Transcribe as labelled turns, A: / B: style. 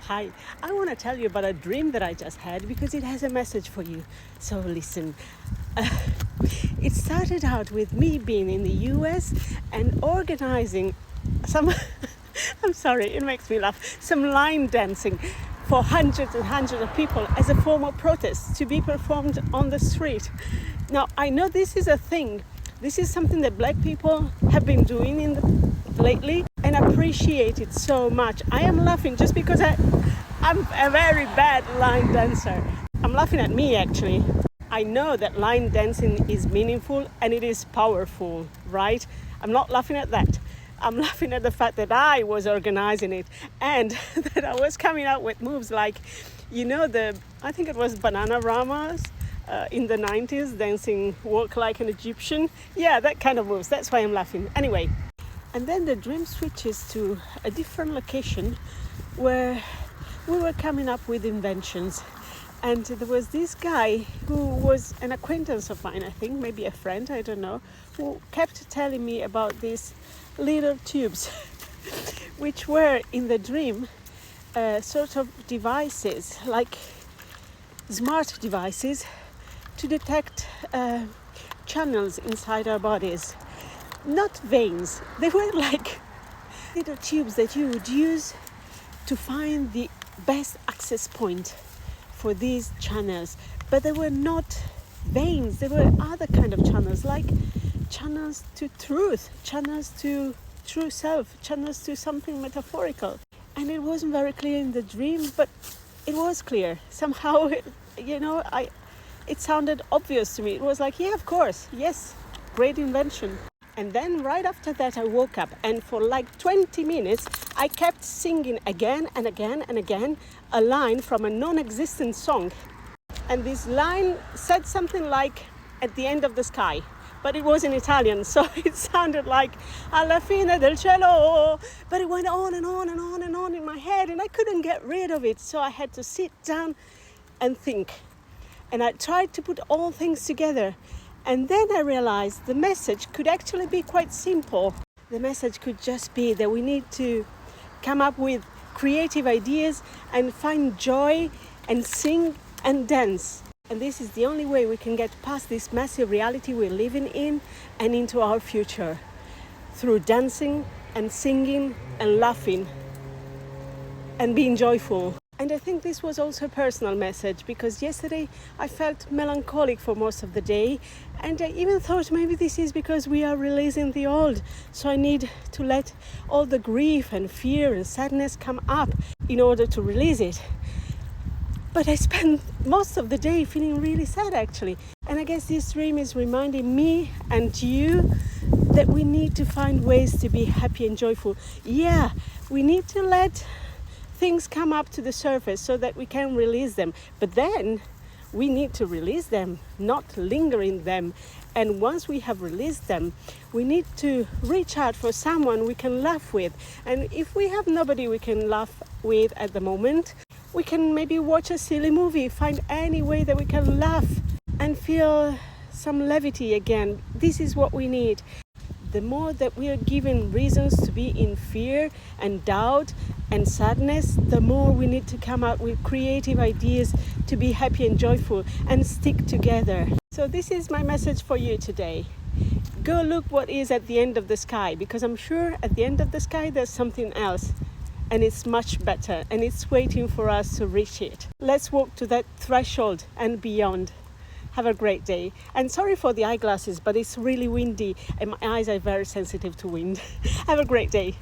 A: Hi, I want to tell you about a dream that I just had because it has a message for you. So listen. It started out with me being in the US and organizing some, I'm sorry, it makes me laugh, some line dancing for hundreds and hundreds of people as a form of protest to be performed on the street. Now, I know this is a thing. This is something that black people have been doing lately and appreciate it so much. I am laughing just because I'm a very bad line dancer. I'm laughing at me actually. I know that line dancing is meaningful and it is powerful, right? I'm not laughing at that. I'm laughing at the fact that I was organizing it and that I was coming out with moves like, I think it was Bananaramas in the 90s, dancing Walk Like an Egyptian. Yeah, that kind of moves. That's why I'm laughing. Anyway, and then the dream switches to a different location where we were coming up with inventions. And there was this guy who was an acquaintance of mine, I think, maybe a friend, I don't know, who kept telling me about these little tubes, which were in the dream sort of devices, like smart devices to detect channels inside our bodies. Not veins, they were like little tubes that you would use to find the best access point for these channels, but they were not veins, they were other kind of channels, like channels to truth, channels to true self, channels to something metaphorical. And it wasn't very clear in the dream, but it was clear somehow. It sounded obvious to me. It was like, yeah, of course, yes, great invention. And then right after that I woke up, and for like 20 minutes I kept singing again and again and again a line from a non-existent song. And this line said something like "at the end of the sky," but it was in Italian, so it sounded like "alla fine del cielo," but it went on and on and on and on in my head, and I couldn't get rid of it, so I had to sit down and think. And I tried to put all things together. And then I realized the message could actually be quite simple. The message could just be that we need to come up with creative ideas and find joy and sing and dance. And this is the only way we can get past this massive reality we're living in and into our future. Through dancing and singing and laughing and being joyful. And I think this was also a personal message, because yesterday I felt melancholic for most of the day, and I even thought maybe this is because we are releasing the old, so I need to let all the grief and fear and sadness come up in order to release it. But I spent most of the day feeling really sad actually, and I guess this dream is reminding me and you that we need to find ways to be happy and joyful. Yeah, we need to let things come up to the surface so that we can release them, but then we need to release them, not linger in them. And once we have released them, we need to reach out for someone we can laugh with. And if we have nobody we can laugh with at the moment, we can maybe watch a silly movie, find any way that we can laugh and feel some levity again. This is what we need. The more that we are given reasons to be in fear and doubt and sadness, the more we need to come out with creative ideas to be happy and joyful and stick together. So this is my message for you today. Go look what is at the end of the sky, because I'm sure at the end of the sky there's something else, and it's much better, and it's waiting for us to reach it. Let's walk to that threshold and beyond. Have a great day. And sorry for the eyeglasses, but it's really windy and my eyes are very sensitive to wind. Have a great day.